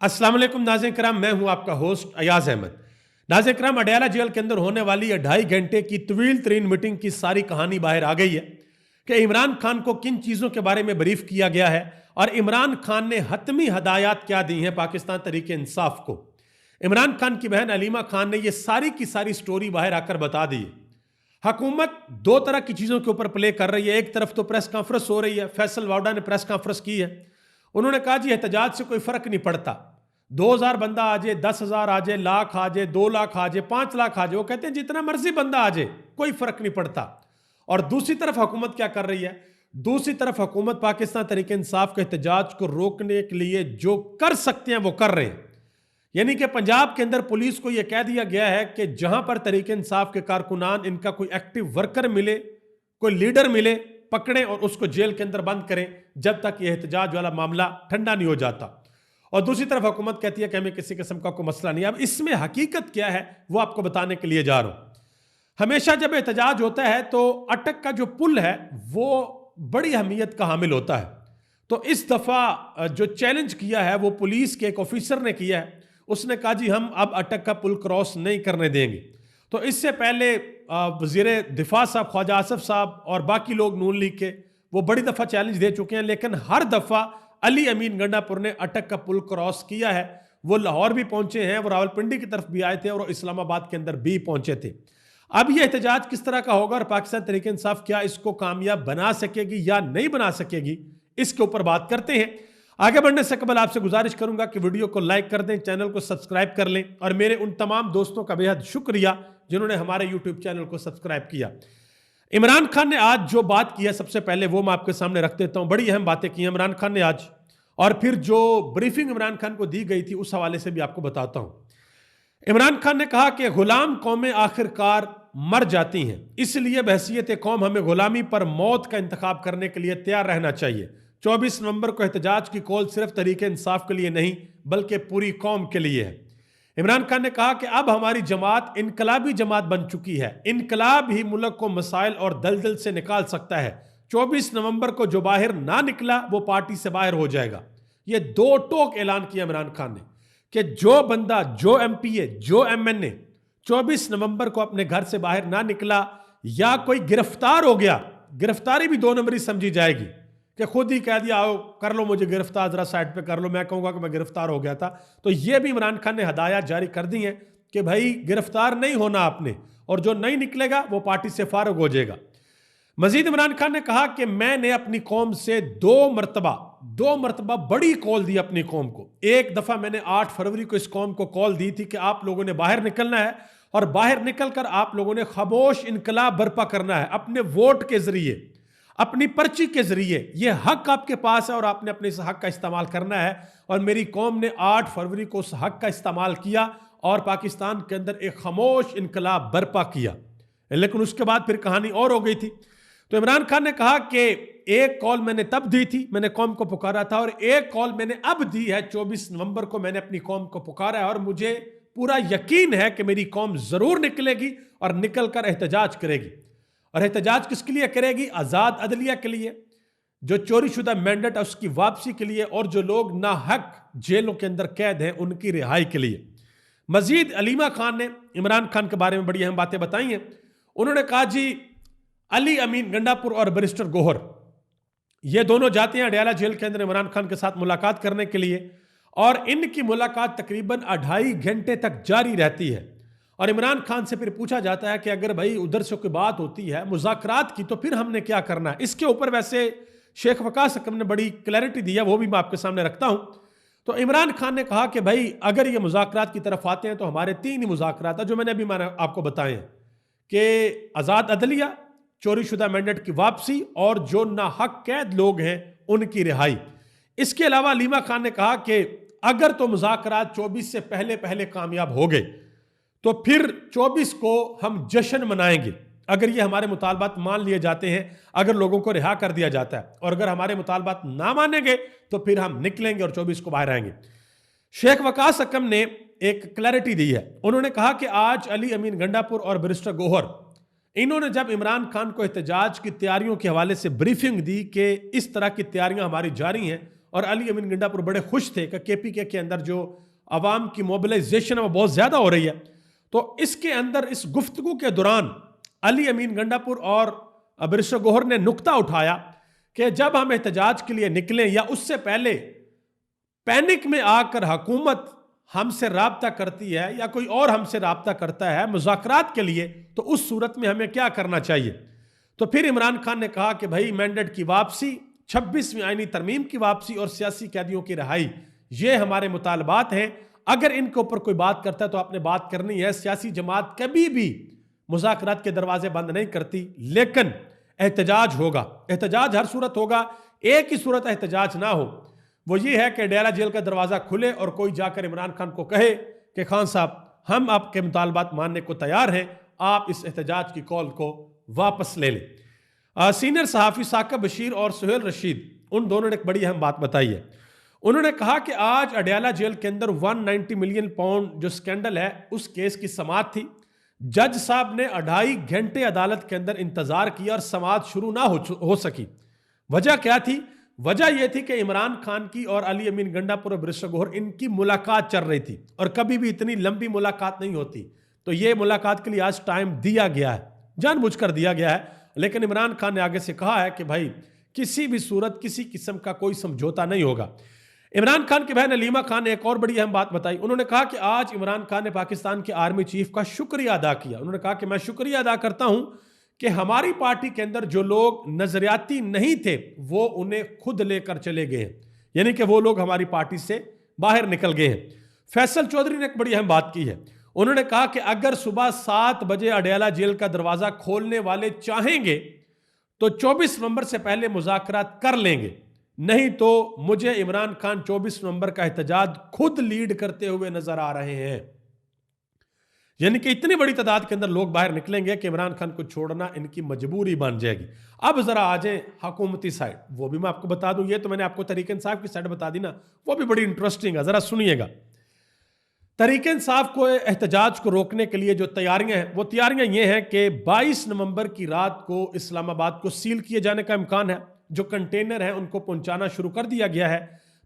अस्सलाम वालेकुम नाज़रीन किराम, मैं हूं आपका होस्ट अयाज अहमद। नाज़रीन किराम, अडयाला जेल के अंदर होने वाली 2.5 घंटे की तवील तरीन मीटिंग की सारी कहानी बाहर आ गई है कि इमरान खान को किन चीज़ों के बारे में ब्रीफ किया गया है और इमरान खान ने हतमी हदायत क्या दी हैं पाकिस्तान तहरीक इंसाफ को। इमरान खान की बहन अलीमा खान ने यह सारी की सारी स्टोरी बाहर आकर बता दी है। हुकूमत दो तरह की चीज़ों के ऊपर प्ले कर रही है। एक तरफ तो प्रेस कॉन्फ्रेंस हो रही है, फैसल वाडा ने प्रेस कॉन्फ्रेंस की है। उन्होंने कहा जी एहतजाज से कोई फर्क नहीं पड़ता, 2000 बंदा आ जाए, 10,000 आ जाए, लाख आ जाए, 2 लाख आ जाए, 5 लाख आ जाए, वो कहते हैं जितना मर्जी बंदा आ जाए, कोई फर्क नहीं पड़ता। और दूसरी तरफ हुकूमत क्या कर रही है? दूसरी तरफ हुकूमत पाकिस्तान तहरीक इंसाफ के एहतजाज को रोकने के लिए जो कर सकते हैं वो कर रहे हैं। यानी कि पंजाब के अंदर पुलिस को यह कह दिया गया है कि जहां पर तहरीक इंसाफ के कारकुनान, इनका कोई एक्टिव वर्कर मिले, कोई लीडर मिले, पकड़ें और उसको जेल के अंदर बंद करें जब तक यह एहतजाज वाला मामला ठंडा नहीं हो जाता। और दूसरी तरफ हुकूमत कहती है कि हमें किसी किस्म का कोई मसला नहीं। अब इसमें हकीकत क्या है वो आपको बताने के लिए जा रहा हूं। हमेशा जब एहतजाज होता है तो अटक का जो पुल है वो बड़ी अहमियत का हामिल होता है। तो इस दफा जो चैलेंज किया है वो पुलिस के एक ऑफिसर ने किया है। उसने कहा जी हम अब अटक का पुल क्रॉस नहीं करने देंगे। तो इससे पहले वज़ीर दिफा साहब ख्वाजा आसिफ साहब और बाकी लोग नून लीग के वो बड़ी दफा चैलेंज दे चुके हैं, लेकिन हर दफा अली अमीन गंडापुर ने अटक का पुल क्रॉस किया है। वो लाहौर भी पहुंचे हैं, वो रावलपिंडी की तरफ भी आए थे और इस्लामाबाद के अंदर भी पहुंचे थे। अब ये एहतजाज किस तरह का होगा और पाकिस्तान तहरीक इंसाफ क्या इसको कामयाब बना सकेगी या नहीं बना सकेगी, इसके ऊपर बात करते हैं। आगे बढ़ने से कबल आपसे गुजारिश करूंगा कि वीडियो को लाइक कर दें, चैनल को सब्सक्राइब कर लें और मेरे उन तमाम दोस्तों का बेहद शुक्रिया जिन्होंने हमारे यूट्यूब चैनल को सब्सक्राइब किया। इमरान खान ने आज जो बात की है सबसे पहले वो मैं आपके सामने रख देता हूं। बड़ी अहम बातें की इमरान खान ने आज, और फिर जो ब्रीफिंग इमरान खान को दी गई थी उस हवाले से भी आपको बताता हूं। इमरान खान ने कहा कि गुलाम कौमें आखिरकार मर जाती हैं, इसलिए बहसीयत कौम हमें गुलामी पर मौत का इंतखाब करने के लिए तैयार रहना चाहिए। 24 नवंबर को एहतजाज की कॉल सिर्फ तहरीक इंसाफ के लिए नहीं बल्कि पूरी कौम के लिए है। इमरान खान ने कहा कि अब हमारी जमात इनकलाबी जमात बन चुकी है। इनकलाब ही मुल्क को मसाइल और दलदल से निकाल सकता है। 24 नवंबर को जो बाहर ना निकला वो पार्टी से बाहर हो जाएगा। ये दो टोक ऐलान किया इमरान खान ने कि जो बंदा, जो एमपीए, जो एमएनए 24 नवंबर को अपने घर से बाहर ना निकला या कोई गिरफ्तार हो गया, गिरफ्तारी भी 2 नंबरी समझी जाएगी कि खुद ही कह दिया आओ कर लो मुझे गिरफ्तार, जरा साइड पे कर लो, मैं कहूंगा कि मैं गिरफ्तार हो गया था। तो ये भी इमरान खान ने हदायत जारी कर दी है कि भाई गिरफ्तार नहीं होना आपने, और जो नहीं निकलेगा वो पार्टी से फारुग हो जाएगा। मजीद इमरान खान ने कहा कि मैंने अपनी कौम से दो मरतबा बड़ी कॉल दी अपनी कौम को। एक दफा मैंने 8 फरवरी को इस कौम को कॉल दी थी कि आप लोगों ने बाहर निकलना है और बाहर निकलकर आप लोगों ने खामोश इनकलाब बर्पा करना है अपने वोट के जरिए, अपनी पर्ची के जरिए। यह हक आपके पास है और आपने अपने इस हक का इस्तेमाल करना है। और मेरी कौम ने 8 फरवरी को उस हक का इस्तेमाल किया और पाकिस्तान के अंदर एक खामोश इनकलाब बर्पा किया। लेकिन उसके बाद फिर कहानी और हो गई थी। तो इमरान खान ने कहा कि एक कॉल मैंने तब दी थी, मैंने कौम को पुकारा था, और एक कॉल मैंने अब दी है 24 नवंबर को मैंने अपनी कौम को पुकारा है। और मुझे पूरा यकीन है कि मेरी कौम जरूर निकलेगी और निकलकर एहतजाज करेगी। और एहतजाज किसके लिए करेगी? आजाद अदलिया के लिए, जो चोरी शुदा मैंडेट है उसकी वापसी के लिए, और जो लोग नाहक जेलों के अंदर कैद हैं उनकी रिहाई के लिए। मजीद अलीमा खान ने इमरान खान के बारे में बड़ी अहम बातें बताई हैं। उन्होंने कहा जी अली अमीन गंडापुर और बैरिस्टर गौहर ये दोनों जाते हैं अडयाला जेल के अंदर इमरान खान के साथ मुलाकात करने के लिए, और इनकी मुलाकात तकरीबन 2.5 घंटे तक जारी रहती है। और इमरान खान से फिर पूछा जाता है कि अगर भाई उधर से कोई बात होती है मुज़ाकरात की तो फिर हमने क्या करना है। इसके ऊपर वैसे शेख वकास हकम ने बड़ी क्लैरिटी दी है, वो भी मैं आपके सामने रखता हूं। तो इमरान खान ने कहा कि भाई अगर ये मुज़ाकरात की तरफ आते हैं तो हमारे 3 ही मुज़ाकरात जो मैंने अभी आपको बताए हैं कि आज़ाद अदलिया, चोरी शुदा मैंडेट की वापसी और जो नाहक कैद लोग हैं उनकी रिहाई। इसके अलावा अलीमा खान ने कहा कि अगर तो मुज़ाकरात 24 से पहले कामयाब हो गए तो फिर 24 को हम जश्न मनाएंगे अगर ये हमारे मुतालबात मान लिए जाते हैं, अगर लोगों को रिहा कर दिया जाता है। और अगर हमारे मुतालबात ना मानेंगे तो फिर हम निकलेंगे और 24 को बाहर आएंगे। शेख वकास हकम ने एक क्लैरिटी दी है। उन्होंने कहा कि आज अली अमीन गंडापुर और बैरिस्टर गौहर इन्होंने जब इमरान खान को एहतजाज की तैयारियों के हवाले से ब्रीफिंग दी कि इस तरह की तैयारियां हमारी जारी हैं اور علی امین گنڈا پور بڑے خوش تھے کہ KPK کے اندر جو عوام کی موبلائزیشن ہے وہ بہت زیادہ ہو رہی ہے. تو اس کے اندر اس گفتگو کے دوران علی امین گنڈا پور اور برسو گوہر نے نقطہ اٹھایا کہ جب ہم احتجاج کے لیے نکلیں یا اس سے پہلے پینک میں آ کر حکومت ہم سے رابطہ کرتی ہے یا کوئی اور ہم سے رابطہ کرتا ہے مذاکرات کے لیے تو اس صورت میں ہمیں کیا کرنا چاہیے. تو پھر عمران خان نے کہا کہ بھائی مینڈیٹ کی واپسی، 26ویں آئینی ترمیم کی واپسی اور سیاسی قیدیوں کی رہائی، یہ ہمارے مطالبات ہیں. اگر ان کے اوپر کوئی بات کرتا ہے تو آپ نے بات کرنی ہے. سیاسی جماعت کبھی بھی مذاکرات کے دروازے بند نہیں کرتی، لیکن احتجاج ہوگا. احتجاج ہر صورت ہوگا. ایک ہی صورت احتجاج نہ ہو، وہ یہ ہے کہ اڈیالہ جیل کا دروازہ کھلے اور کوئی جا کر عمران خان کو کہے کہ خان صاحب ہم آپ کے مطالبات ماننے کو تیار ہیں، آپ اس احتجاج کی کال کو واپس لے لیں. سینئر صحافی ثاقب بشیر اور سہیل رشید، ان دونوں نے ایک بڑی اہم بات بتائی ہے. انہوں نے کہا کہ آج اڈیالہ جیل کے اندر 190 ملین پاؤنڈ جو سکینڈل ہے اس کیس کی سماعت تھی. جج صاحب نے 2.5 گھنٹے عدالت کے اندر انتظار کیا اور سماعت شروع نہ ہو سکی. وجہ کیا تھی؟ وجہ یہ تھی کہ عمران خان کی اور علی امین گنڈا پور اور برسو گوہر ان کی ملاقات چل رہی تھی اور کبھی بھی اتنی لمبی ملاقات نہیں ہوتی. تو یہ ملاقات کے لیے آج ٹائم دیا گیا ہے، جان بوجھ کر دیا گیا ہے. لیکن عمران خان نے آگے سے کہا ہے کہ بھائی کسی بھی صورت کسی قسم کا کوئی سمجھوتا نہیں ہوگا. عمران خان کی بہن علیمہ خان نے ایک اور بڑی اہم بات بتائی. انہوں نے کہا کہ آج عمران خان نے پاکستان کے آرمی چیف کا شکریہ ادا کیا. انہوں نے کہا کہ میں شکریہ ادا کرتا ہوں کہ ہماری پارٹی کے اندر جو لوگ نظریاتی نہیں تھے وہ انہیں خود لے کر چلے گئے ہیں، یعنی کہ وہ لوگ ہماری پارٹی سے باہر نکل گئے ہیں. فیصل چودھری نے ایک بڑی اہم بات کی ہے. انہوں نے کہا کہ اگر صبح 7 بجے اڈیالہ جیل کا دروازہ کھولنے والے چاہیں گے تو 24 نومبر سے پہلے مذاکرات کر لیں گے، نہیں تو مجھے عمران خان 24 نومبر کا احتجاج خود لیڈ کرتے ہوئے نظر آ رہے ہیں. یعنی کہ اتنی بڑی تعداد کے اندر لوگ باہر نکلیں گے کہ عمران خان کو چھوڑنا ان کی مجبوری بن جائے گی. اب ذرا آ جائیں حکومتی سائڈ، وہ بھی میں آپ کو بتا دوں. یہ تو میں نے آپ کو تحریک انصاف کی سائڈ بتا دی نا، وہ بھی بڑی انٹرسٹنگ ہے، ذرا سنیے گا. تحریک انصاف کو احتجاج کو روکنے کے لیے جو تیاریاں ہیں، وہ تیاریاں یہ ہیں کہ 22 نومبر کی رات کو اسلام آباد کو سیل کیے جانے کا امکان ہے. جو کنٹینر ہیں ان کو پہنچانا شروع کر دیا گیا ہے.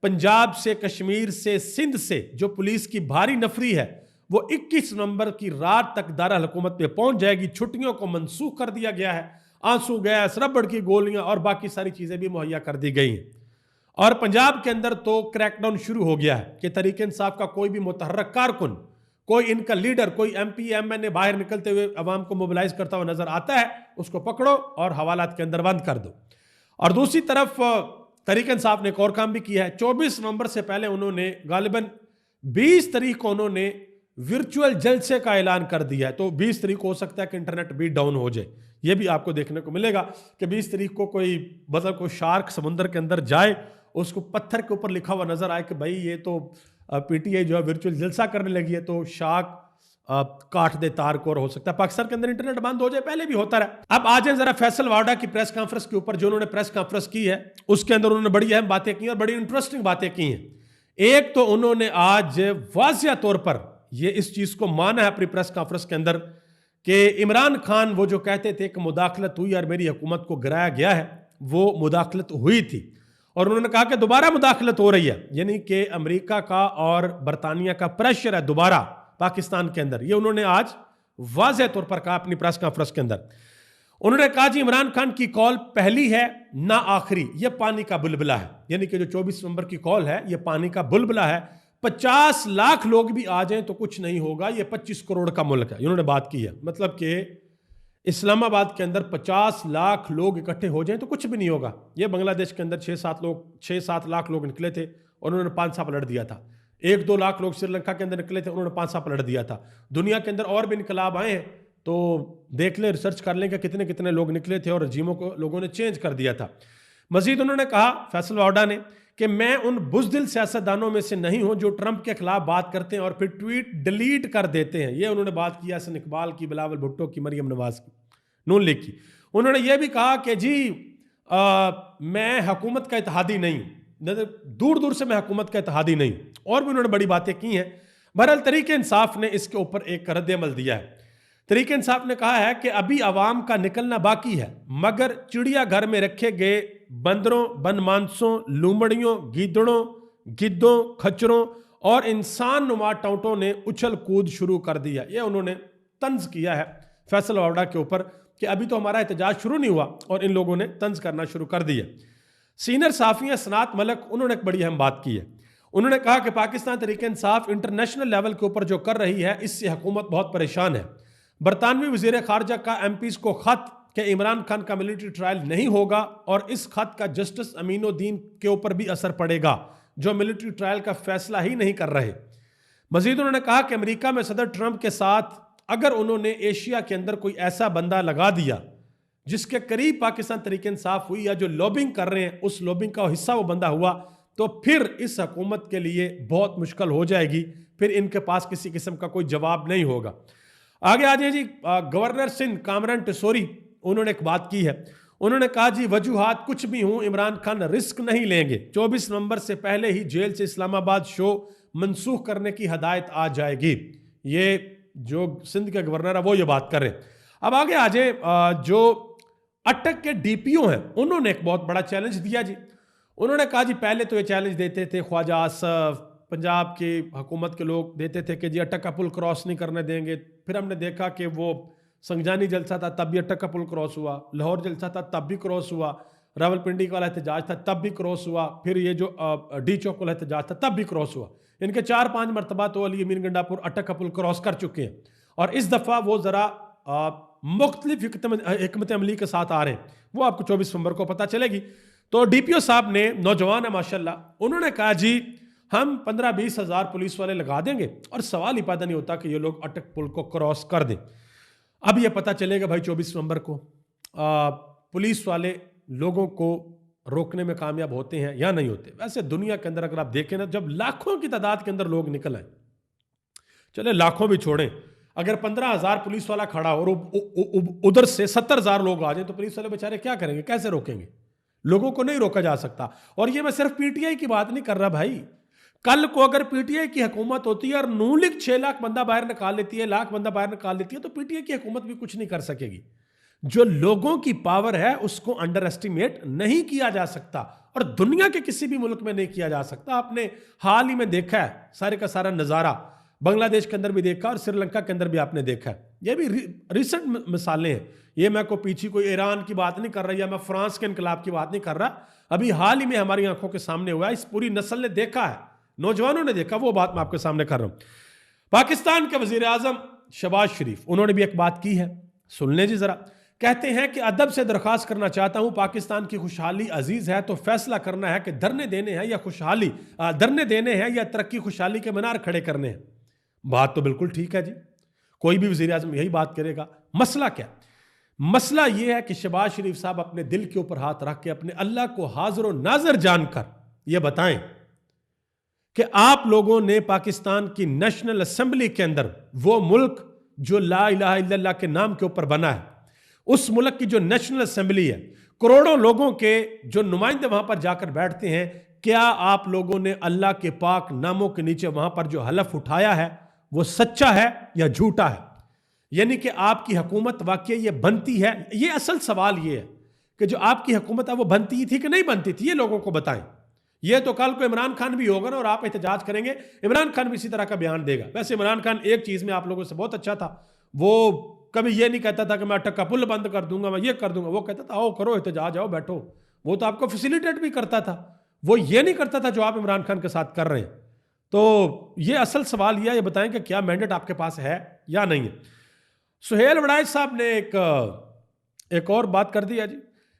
پنجاب سے، کشمیر سے، سندھ سے جو پولیس کی بھاری نفری ہے وہ 21 نومبر کی رات تک دارالحکومت پہ پہنچ جائے گی. چھٹیوں کو منسوخ کر دیا گیا ہے. آنسو گیس، ربڑ کی گولیاں اور باقی ساری چیزیں بھی مہیا کر دی گئی ہیں. اور پنجاب کے اندر تو کریک ڈاؤن شروع ہو گیا ہے کہ تحریک انصاف کا کوئی بھی متحرک کارکن، کوئی ان کا لیڈر، کوئی MP MN باہر نکلتے ہوئے عوام کو موبلائز کرتا ہوا نظر آتا ہے، اس کو پکڑو اور حوالات کے اندر بند کر دو. اور دوسری طرف تحریک انصاف نے ایک اور کام بھی کیا ہے. 24 نومبر سے پہلے انہوں نے غالباً 20 تاریخ کو انہوں نے ورچوئل جلسے کا اعلان کر دیا ہے. تو 20 تاریخ کو ہو سکتا ہے کہ انٹرنیٹ بھی ڈاؤن ہو جائے. یہ بھی آپ کو دیکھنے کو ملے گا کہ 20 تاریخ کو کوئی مطلب کوئی شارک سمندر کے اندر جائے، اس کو پتھر کے اوپر لکھا ہوا نظر آئے کہ بھائی یہ تو PTI جو ہے ورچوئل جلسہ کرنے لگی ہے، تو شارک کاٹ دے تار کو. اور ہو سکتا ہے پاکستان کے اندر انٹرنیٹ بند ہو جائے، پہلے بھی ہوتا رہا. اب آ جائیں ذرا فیصل واڈا کی پریس کانفرنس کے اوپر. جو انہوں نے پریس کانفرنس کی ہے اس کے اندر انہوں نے بڑی اہم باتیں کی اور بڑی انٹرسٹنگ باتیں کی ہیں. ایک تو انہوں نے آج واضح طور پر یہ اس چیز کو مانا ہے اپنی پریس کانفرنس کے اندر کہ عمران خان وہ جو کہتے تھے کہ مداخلت ہوئی اور میری حکومت کو گرایا گیا ہے، وہ مداخلت ہوئی تھی. اور انہوں نے کہا کہ دوبارہ مداخلت ہو رہی ہے، یعنی کہ امریکہ کا اور برطانیہ کا پریشر ہے دوبارہ پاکستان کے اندر. یہ انہوں نے آج واضح طور پر کہا اپنی پریس کانفرنس کے اندر. انہوں نے کہا جی عمران خان کی کال پہلی ہے نہ آخری، یہ پانی کا بلبلہ ہے. یعنی کہ جو 24 نومبر کی کال ہے یہ پانی کا بلبلہ ہے. 50 لاکھ لوگ بھی آ جائیں تو کچھ نہیں ہوگا، یہ 25 کروڑ کا ملک ہے. انہوں نے بات کی ہے، مطلب کہ اسلام آباد کے اندر 50 لاکھ لوگ اکٹھے ہو جائیں تو کچھ بھی نہیں ہوگا. یہ بنگلہ دیش کے اندر 6-7 لاکھ لوگ نکلے تھے اور انہوں نے 5 سا پلٹ دیا تھا. 1-2 لاکھ لوگ سری لنکا کے اندر نکلے تھے، انہوں نے 5 سا پلٹ دیا تھا. دنیا کے اندر اور بھی انقلاب آئے ہیں تو دیکھ لیں، ریسرچ کر لیں کہ کتنے کتنے لوگ نکلے تھے اور رجیموں کو لوگوں نے چینج کر دیا تھا. مزید انہوں نے کہا فیصل واڈا نے کہ میں ان بزدل سیاستدانوں میں سے نہیں ہوں جو ٹرمپ کے خلاف بات کرتے ہیں اور پھر ٹویٹ ڈیلیٹ کر دیتے ہیں. یہ انہوں نے بات کی حسن اقبال کی، بلاول بھٹو کی، مریم نواز کی، نون لیگ کی. انہوں نے یہ بھی کہا کہ جی میں حکومت کا اتحادی نہیں ہوں، دور دور سے میں حکومت کا اتحادی نہیں. اور بھی انہوں نے بڑی باتیں کی ہیں. بہرحال تحریک انصاف نے اس کے اوپر ایک رد عمل دیا ہے. تحریک انصاف نے کہا ہے کہ ابھی عوام کا نکلنا باقی ہے، مگر چڑیا گھر میں رکھے گئے बंदरों, बनमानसों, लूमड़ियों, गीदड़ों, गिद्धों, खच्चरों और इंसान नुमा टाउटों ने उछल कूद शुरू कर दिया। ये उन्होंने तंज किया है फैसल वावड़ा के ऊपर कि अभी तो हमारा एहतजाज शुरू नहीं हुआ और इन लोगों ने तंज करना शुरू कर दिया। सीनियर साफ़ी सनात मलक, उन्होंने एक बड़ी अहम बात की है। उन्होंने कहा कि पाकिस्तान तहरीक-ए-इंसाफ इंटरनेशनल लेवल के ऊपर जो कर रही है, इससे हुकूमत बहुत परेशान है। बरतानवी वज़ीर ख़ारजा का एमपीज़ को ख़त कि इमरान खान का मिलिट्री ट्रायल नहीं होगा और इस खत का जस्टिस अमीनुद्दीन के ऊपर भी असर पड़ेगा, जो मिलिट्री ट्रायल का फैसला ही नहीं कर रहे। मजीद उन्होंने कहा कि अमेरिका में सदर ट्रंप के साथ अगर उन्होंने एशिया के अंदर कोई ऐसा बंदा लगा दिया जिसके करीब पाकिस्तान तहरीक इंसाफ हुई या जो लॉबिंग कर रहे हैं उस लॉबिंग का हिस्सा वो बंदा हुआ, तो फिर इस हुकूमत के लिए बहुत मुश्किल हो जाएगी, फिर इनके पास किसी किस्म का कोई जवाब नहीं होगा। आगे आ जाए जी, गवर्नर सिंध कामरान टिसोरी, उन्होंने एक बात की है। उन्होंने कहा जी वजूहात कुछ भी हों, इमरान खान रिस्क नहीं लेंगे। 24 नवंबर से पहले ही जेल से इस्लामाबाद शो मनसूख करने की हदायत आ जाएगी। ये जो सिंध के गवर्नर है वो ये बात कर रहे हैं। अब आगे आ जाए, जो अटक के डीपीओ हैं उन्होंने एक बहुत बड़ा चैलेंज दिया जी। उन्होंने कहा जी पहले तो ये चैलेंज देते थे ख्वाजा आसफ, पंजाब की हुकूमत के लोग देते थे कि जी अटक का पुल क्रॉस नहीं करने देंगे। फिर हमने देखा कि वो संगजानी जलसा था तब भी अटक का पुल क्रॉस हुआ, लाहौर जलसा था तब भी क्रॉस हुआ, रावलपिंडी वाला एहतजाज था तब भी क्रॉस हुआ, फिर ये जो डी चौक वाला एहतजाज था तब भी क्रॉस हुआ। इनके 4-5 मरतबा तो अली अमीन गंडापुर अटक का पुल क्रॉस कर चुके हैं और इस दफ़ा वो ज़रा मुख्तलिफ हिकमत अमली के साथ आ रहे हैं, वो आपको 24 नवंबर को पता चलेगी। तो डीपीओ साहब ने, नौजवान है माशाल्लाह, उन्होंने कहा जी हम 15-20 हज़ार पुलिस वाले लगा देंगे और सवाल ही पैदा नहीं होता कि ये लोग अटक पुल को क्रॉस कर दें। अब ये पता चलेगा भाई 24 नवंबर को पुलिस वाले लोगों को रोकने में कामयाब होते हैं या नहीं होते। वैसे दुनिया के अंदर अगर आप देखें ना, जब लाखों की तादाद के अंदर लोग निकल आए, चले लाखों भी छोड़ें, अगर 15,000 पुलिस वाला खड़ा हो और उधर से 70,000 लोग आ जाए तो पुलिस वाले बेचारे क्या करेंगे, कैसे रोकेंगे? लोगों को नहीं रोका जा सकता। और ये मैं सिर्फ पीटीआई की बात नहीं कर रहा भाई, कल को अगर पीटीआई की हुकूमत होती है और नून लीग 6 लाख बंदा बाहर निकाल लेती है, लाख बंदा बाहर निकाल लेती है, तो पीटीआई की हुकूमत भी कुछ नहीं कर सकेगी। जो लोगों की पावर है उसको अंडर एस्टिमेट नहीं किया जा सकता और दुनिया के किसी भी मुल्क में नहीं किया जा सकता। आपने हाल ही में देखा है सारे का सारा नज़ारा, बांग्लादेश के अंदर भी देखा और श्रीलंका के अंदर भी आपने देखा है। ये भी रिसेंट मिसालें हैं। ये मैं को पीछे कोई ईरान की बात नहीं कर रहा या मैं फ्रांस के इनकलाब की बात नहीं कर रहा, अभी हाल ही में हमारी आंखों के सामने हुआ है, इस पूरी नस्ल ने देखा है, नौजवानों ने देखा, वो बात मैं आपके सामने कर रहा हूं। पाकिस्तान के वजीर आजम शहबाज शरीफ, उन्होंने भी एक बात की है, सुन लें जी जरा। कहते हैं कि अदब से दरख्वास्त करना चाहता हूं, पाकिस्तान की खुशहाली अजीज है तो फैसला करना है कि धरने देने हैं या खुशहाली धरने देने हैं या तरक्की खुशहाली के मीनार खड़े करने हैं। बात तो बिल्कुल ठीक है जी, कोई भी वजीर आजम यही बात करेगा। मसला क्या? मसला यह है कि शहबाज शरीफ साहब अपने दिल के ऊपर हाथ रख के अपने अल्लाह को हाजिर और नाजर जानकर यह बताएं कि आप लोगों ने पाकिस्तान की नेशनल असेंबली के अंदर, वो मुल्क जो ला इलाहा इल्लल्लाह के नाम के ऊपर बना है, उस मुल्क की जो नेशनल असेंबली है, करोड़ों लोगों के जो नुमाइंदे वहां पर जाकर बैठते हैं, क्या आप लोगों ने अल्लाह के पाक नामों के नीचे वहां पर जो हलफ उठाया है वो सच्चा है या झूठा है? यानी कि आपकी हुकूमत वाकई ये बनती है? ये असल सवाल ये है कि जो आपकी हुकूमत है वो बनती थी कि नहीं बनती थी, ये लोगों को बताएं। ये तो कल को इमरान खान भी होगा ना और आप एहतजाज करेंगे, इमरान खान भी इसी तरह का बयान देगा। वैसे इमरान खान एक चीज में आप लोगों से बहुत अच्छा था, वो कभी ये नहीं कहता था कि मैं अटक का पुल बंद कर दूंगा, मैं ये कर दूंगा, वो कहता था आओ करो एहतजाज, आओ बैठो। वो तो आपको फैसिलिटेट भी करता था, वो ये नहीं करता था जो आप इमरान खान के साथ कर रहे हैं। तो ये असल सवाल ये बताएं कि क्या मैंडेट आपके पास है या नहीं है। सुहेल वड़ाइच साहब ने एक और बात कर दिया जी,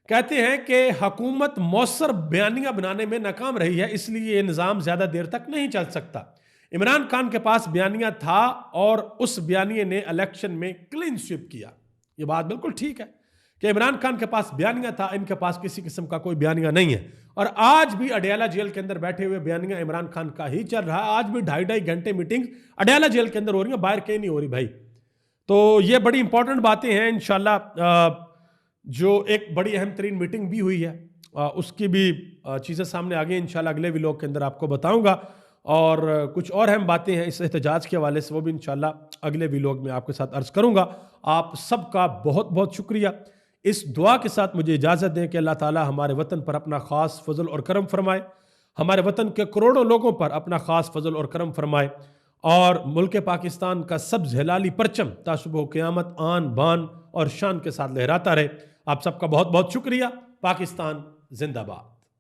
कहते हैं कि हुकूमत मौसर बयानियां बनाने में नाकाम रही है, इसलिए ये निज़ाम ज्यादा देर तक नहीं चल सकता। इमरान खान के पास बयानिया था और उस बयानिए ने इलेक्शन में क्लीन स्वीप किया। ये बात बिल्कुल ठीक है कि इमरान खान के पास बयानिया था, इनके पास किसी किस्म का कोई बयानिया नहीं है। और आज भी अडयाला जेल के अंदर बैठे हुए बयानिया इमरान खान का ही चल रहा है। आज भी 2.5 घंटे मीटिंग अडयाला जेल के अंदर हो रही है, बाहर कहीं नहीं हो रही भाई। तो ये बड़ी इंपॉर्टेंट बातें हैं। इंशाल्लाह जो एक बड़ी अहम तरीन मीटिंग भी हुई है, उसकी भी चीज़ें सामने आ गई, इंशाल्लाह अगले व्लॉग के अंदर आपको बताऊंगा। और कुछ और अहम बातें हैं इस एहतजाज के हवाले से, वो भी इंशाल्लाह अगले व्लॉग में आपके साथ अर्ज करूंगा। आप सबका बहुत बहुत शुक्रिया। اس دعا کے ساتھ مجھے اجازت دیں کہ اللہ تعالی ہمارے وطن پر اپنا خاص فضل اور کرم فرمائے، ہمارے وطن کے کروڑوں لوگوں پر اپنا خاص فضل اور کرم فرمائے، اور ملک پاکستان کا سبز ہلالی پرچم تا صبح قیامت آن بان اور شان کے ساتھ لہراتا رہے۔ آپ سب کا بہت بہت شکریہ۔ پاکستان زندہ باد۔